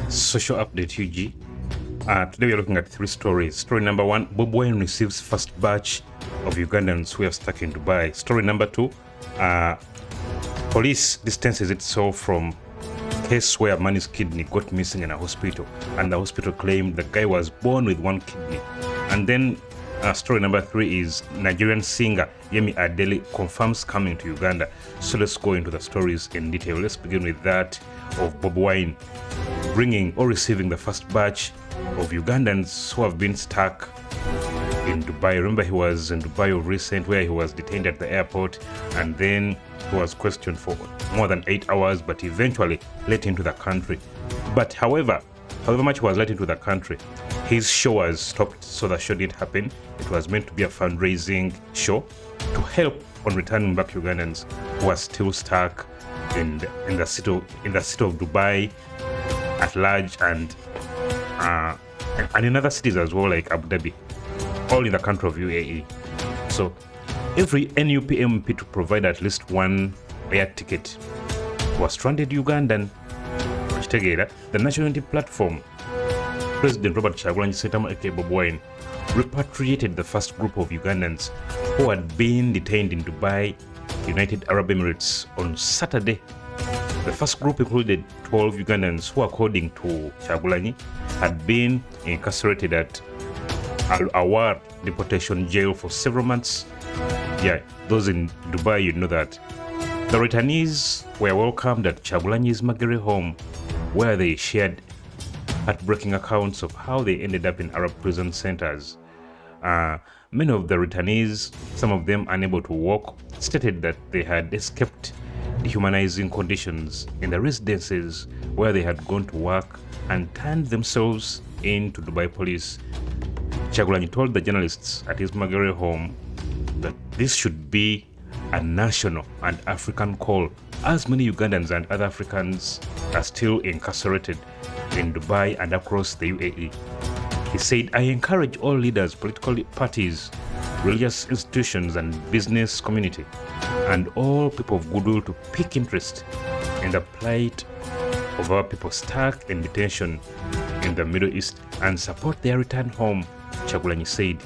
Social update, UG. Today we are looking at 3 stories. Story number 1, Bobi Wine receives first batch of Ugandans who are stuck in Dubai. Story number 2, police distances itself from case where a man's kidney got missing in a hospital, and the hospital claimed the guy was born with 1 kidney. And then story number 3 is Nigerian singer Yemi confirms coming to Uganda. So let's go into the stories in detail. Let's begin with that of Bobi Wine bringing or receiving the first batch of Ugandans who have been stuck in Dubai. Remember, he was in Dubai of recent, where he was detained at the airport, and then he was questioned for more than 8 hours, but eventually let into the country. But however much he was let into the country, his show was stopped, so the show didn't happen. It was meant to be a fundraising show to help on returning back Ugandans who are still stuck in the city of Dubai at large, and in other cities as well, like Abu Dhabi, all in the country of UAE. So every NUP MP to provide at least 1 air ticket to a stranded Ugandan. The National Unity Platform, President Robert Kyagulanyi Ssentamu aka Bobi Wine, repatriated the first group of Ugandans who had been detained in Dubai, United Arab Emirates on Saturday. The first group included 12 Ugandans who, according to Kyagulanyi, had been incarcerated at Al-Awar deportation jail for several months. Yeah, those in Dubai, you know that. The returnees were welcomed at Kyagulanyi's Magere home, where they shared heartbreaking accounts of how they ended up in Arab prison centers. Many of the returnees, some of them unable to walk, stated that they had escaped dehumanizing conditions in the residences where they had gone to work and turned themselves into Dubai police. Kyagulanyi told the journalists at his Magere home that this should be a national and African call, as many Ugandans and other Africans are still incarcerated in Dubai and across the UAE. He said, "I encourage all leaders, political parties, religious institutions and business community, and all people of goodwill to pick interest in the plight of our people stuck in detention in the Middle East and support their return home," Kyagulanyi said.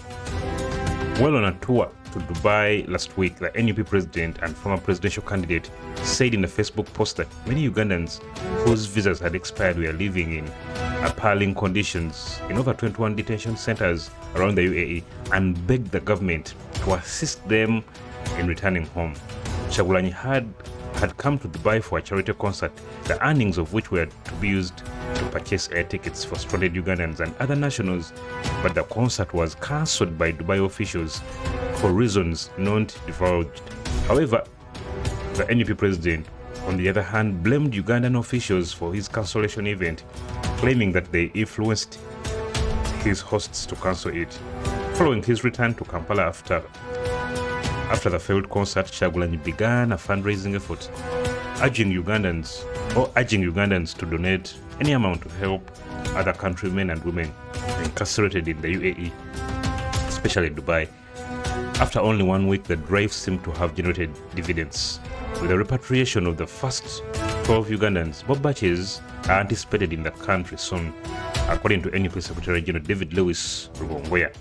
While on a tour to Dubai last week, the NUP president and former presidential candidate said in a Facebook post that many Ugandans whose visas had expired were living in appalling conditions in over 21 detention centers around the UAE, and begged the government to assist them in returning home. Kyagulanyi had come to Dubai for a charity concert, the earnings of which were to be used to purchase air tickets for stranded Ugandans and other nationals, but the concert was cancelled by Dubai officials for reasons not divulged. However, the NUP president, on the other hand, blamed Ugandan officials for his cancellation event, claiming that they influenced his hosts to cancel it. Following his return to Kampala after the failed concert, Kyagulanyi began a fundraising effort, urging Ugandans to donate any amount to help other countrymen and women incarcerated in the UAE, especially Dubai. After only 1 week, the drive seemed to have generated dividends. With the repatriation of the first 12 Ugandans, more batches are anticipated in the country soon, according to NUP Secretary General David Lewis Rubongwea.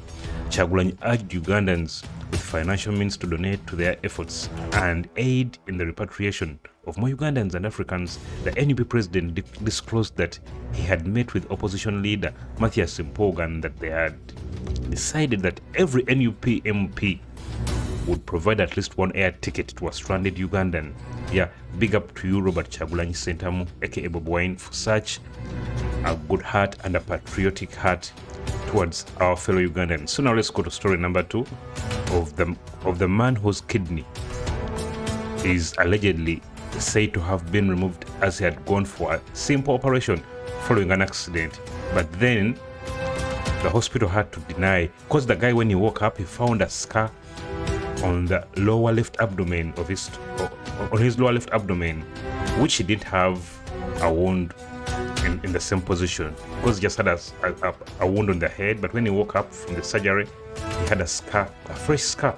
Kyagulanyi urged Ugandans with financial means to donate to their efforts and aid in the repatriation of more Ugandans and Africans. The NUP president disclosed that he had met with opposition leader Mathias Mpuuga and that they had decided that every NUP MP would provide at least 1 air ticket to a stranded Ugandan. Yeah, big up to you, Robert Kyagulanyi Ssentamu aka Bobi Wine, for such a good heart and a patriotic heart towards our fellow Ugandans. So now let's go to story number 2 of the man whose kidney is allegedly said to have been removed as he had gone for a simple operation following an accident. But then the hospital had to deny, because the guy, when he woke up, he found a scar on the lower left abdomen of his lower left abdomen, which he didn't have a wound in the same position, because he just had a wound on the head. But when he woke up from the surgery, he had a fresh scar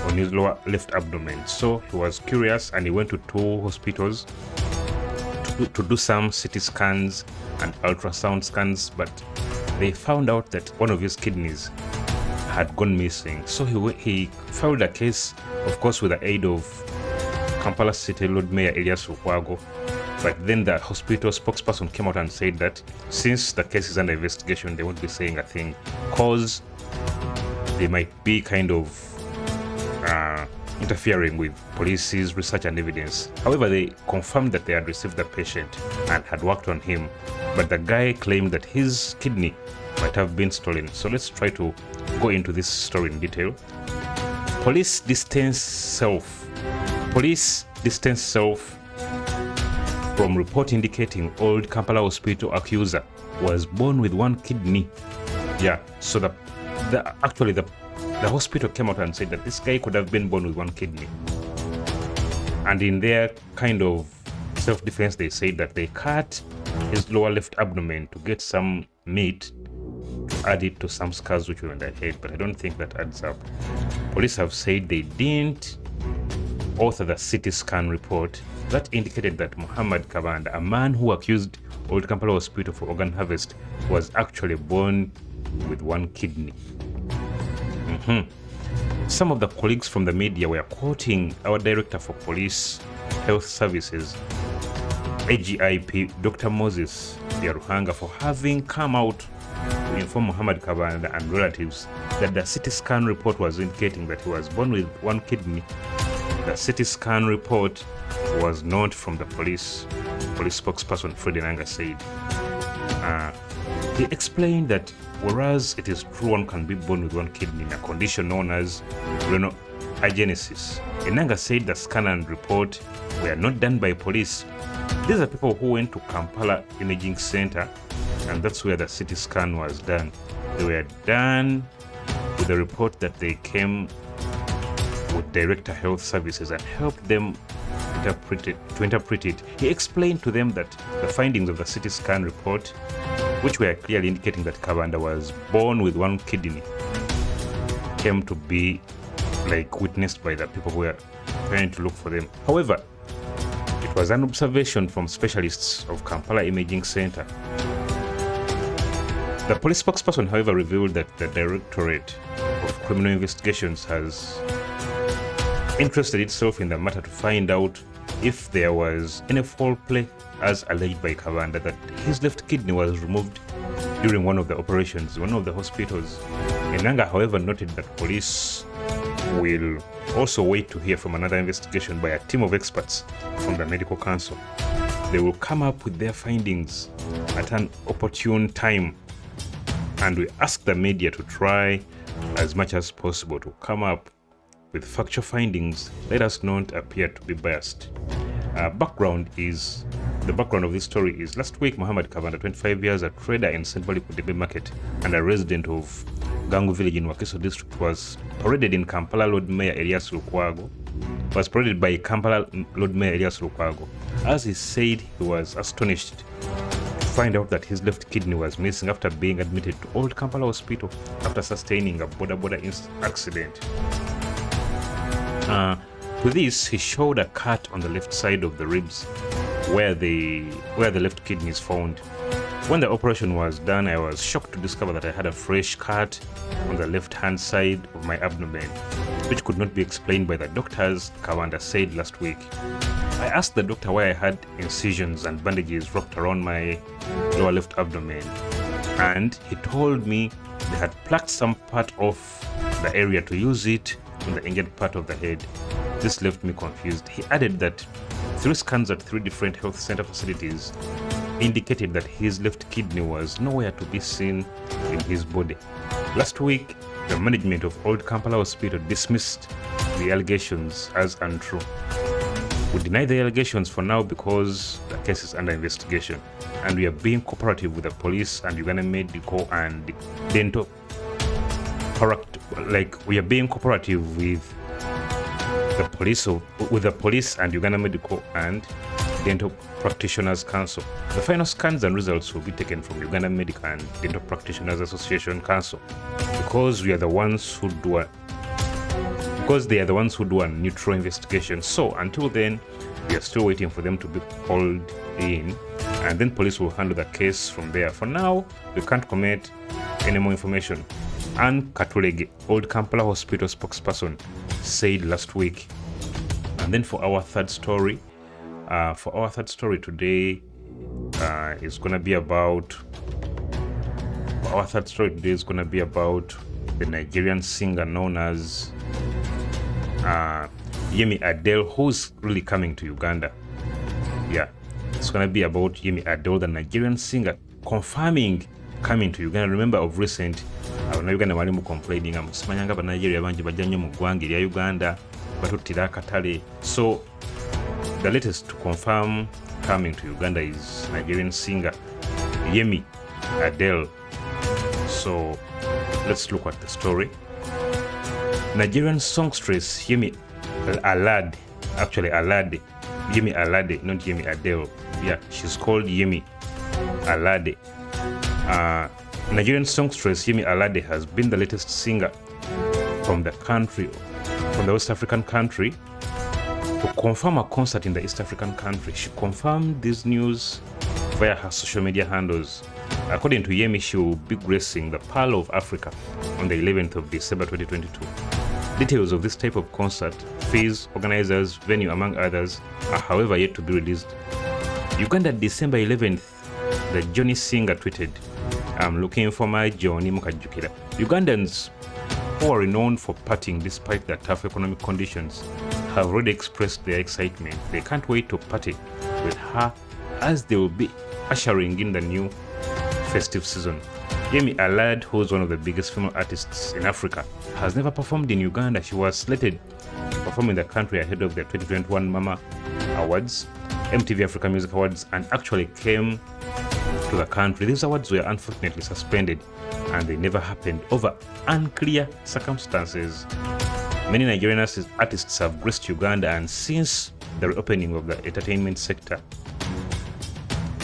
on his lower left abdomen. So he was curious and he went to 2 hospitals to to do some CT scans and ultrasound scans, but they found out that one of his kidneys had gone missing. So he filed a case, of course, with the aid of Kampala City Lord Mayor Elias Lukwago. But then the hospital spokesperson came out and said that since the case is under investigation, they won't be saying a thing, because they might be kind of interfering with police's research and evidence. However, they confirmed that they had received the patient and had worked on him, but the guy claimed that his kidney might have been stolen. So let's try to go into this story in detail. Police distance self from report indicating old Kampala hospital accuser was born with one kidney. Yeah, so the hospital came out and said that this guy could have been born with one kidney. And in their kind of self-defense, they said that they cut his lower left abdomen to get some meat to add it to some scars which were on their head, but I don't think that adds up. Police have said they didn't author the CT scan report that indicated that Muhammad Kabanda, a man who accused Old Kampala Hospital for organ harvest, was actually born with one kidney. Some of the colleagues from the media were quoting our Director for Police Health Services, AGIP Dr. Moses Yaruhanga, for having come out to inform Muhammad Kabanda and relatives that the CT scan report was indicating that he was born with one kidney. The CT scan report was not from the police spokesperson Fred Nanga said. He explained that whereas it is true one can be born with one kidney in a condition known as renal agenesis, Enanga said the scan and report were not done by police. These are people who went to Kampala Imaging Center, and that's where the CT scan was done. They were done with the report that they came with Director Health Services and helped them interpret it. He explained to them that the findings of the CT scan report, which were clearly indicating that Kabanda was born with one kidney, came to be witnessed by the people who were trying to look for them. However, it was an observation from specialists of Kampala Imaging Center. The police spokesperson, however, revealed that the Directorate of Criminal Investigations has interested itself in the matter to find out if there was any foul play, as alleged by Kabanda, that his left kidney was removed during one of the operations in one of the hospitals. Enanga, however, noted that police will also wait to hear from another investigation by a team of experts from the Medical Council. They will come up with their findings at an opportune time, and we ask the media to try as much as possible to come up with factual findings. Let us not appear to be biased. The background of this story is last week Muhammad Kabanda, 25 years, a trader in St. Kudebe Market and a resident of Gangu village in Wakiso district, was paraded in Kampala Lord Mayor Elias Lukwago. As he said, he was astonished to find out that his left kidney was missing after being admitted to Old Kampala Hospital after sustaining a border accident. To this, he showed a cut on the left side of the ribs where the left kidney is found. When the operation was done, I was shocked to discover that I had a fresh cut on the left-hand side of my abdomen, which could not be explained by the doctors, Kabanda said last week. I asked the doctor why I had incisions and bandages wrapped around my lower left abdomen, and he told me they had plucked some part off the area to use it on the injured part of the head. This left me confused. He added that 3 scans at 3 different health center facilities indicated that his left kidney was nowhere to be seen in his body. Last week, the management of Old Kampala Hospital dismissed the allegations as untrue. We deny the allegations for now because the case is under investigation, and we are being cooperative with the police and Uganda Medical and Dental. We are being cooperative with the police and Uganda Medical and Dental Practitioners Council. The final scans and results will be taken from Uganda Medical and Dental Practitioners Association Council because they are the ones who do a neutral investigation. So until then, We are still waiting for them to be called in, and then police will handle the case from there. For now, we can't comment any more information. And Katulege, Old Kampala Hospital spokesperson, said last week. And then for our third story today is going to be about the Nigerian singer known as Yemi Adele, who's really coming to Uganda. Yeah, it's going to be about Yemi Adele, the Nigerian singer, confirming coming to Uganda. Remember, of recent, Uganda walimu complaining, amusimanyanga ba Nigeria banji bajja mu ggwanga erya Uganda batuttira akatale. So the latest to confirm coming to Uganda is Nigerian singer Yemi Adele. So let's look at the story. Nigerian songstress Yemi Alade, Yemi Alade, not Yemi Adele. Yeah, she's called Yemi Alade. Nigerian songstress Yemi Alade has been the latest singer from the West African country to confirm a concert in the East African country. She confirmed this news via her social media handles. According to Yemi, she will be gracing the Pearl of Africa on the 11th of December 2022. Details of this type of concert, fees, organizers, venue, among others, are however yet to be released. Uganda, December 11th, the Johnny singer tweeted, "I'm looking for my Johnny Mukajukira." Ugandans, who are renowned for partying despite their tough economic conditions, have already expressed their excitement. They can't wait to party with her as they will be ushering in the new festive season. Yemi Alade, who is one of the biggest female artists in Africa, has never performed in Uganda. She was slated to perform in the country ahead of the 2021 Mama Awards, MTV Africa Music Awards, and actually came to the country. These awards were unfortunately suspended, and they never happened over unclear circumstances. Many Nigerian artists have graced Uganda, and since the reopening of the entertainment sector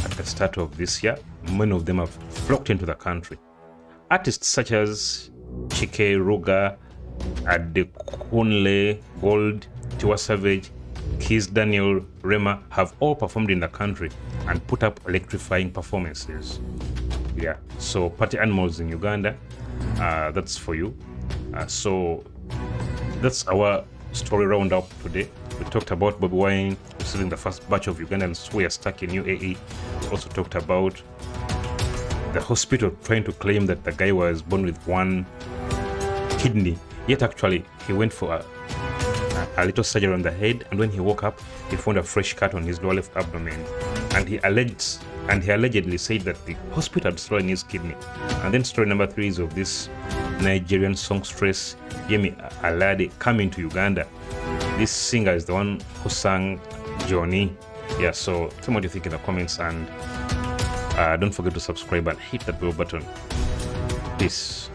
at the start of this year, many of them have flocked into the country. Artists such as Chike Ruga, Adekunle Gold, Tiwa Savage, Kiss Daniel, Rema have all performed in the country and put up electrifying performances. Yeah, so party animals in Uganda, that's for you. So that's our story roundup today. We talked about Bobi Wine receiving the first batch of Ugandans who are stuck in UAE. We also talked about the hospital trying to claim that the guy was born with one kidney, yet actually he went for a little surgery on the head, and when he woke up, he found a fresh cut on his lower left abdomen, and he allegedly said that the hospital had stolen his kidney. And then story number 3 is of this Nigerian songstress Yemi Alade coming to Uganda. This singer is the one who sang Johnny. Yeah, so tell me what you think in the comments, and don't forget to subscribe and hit that bell button. Peace.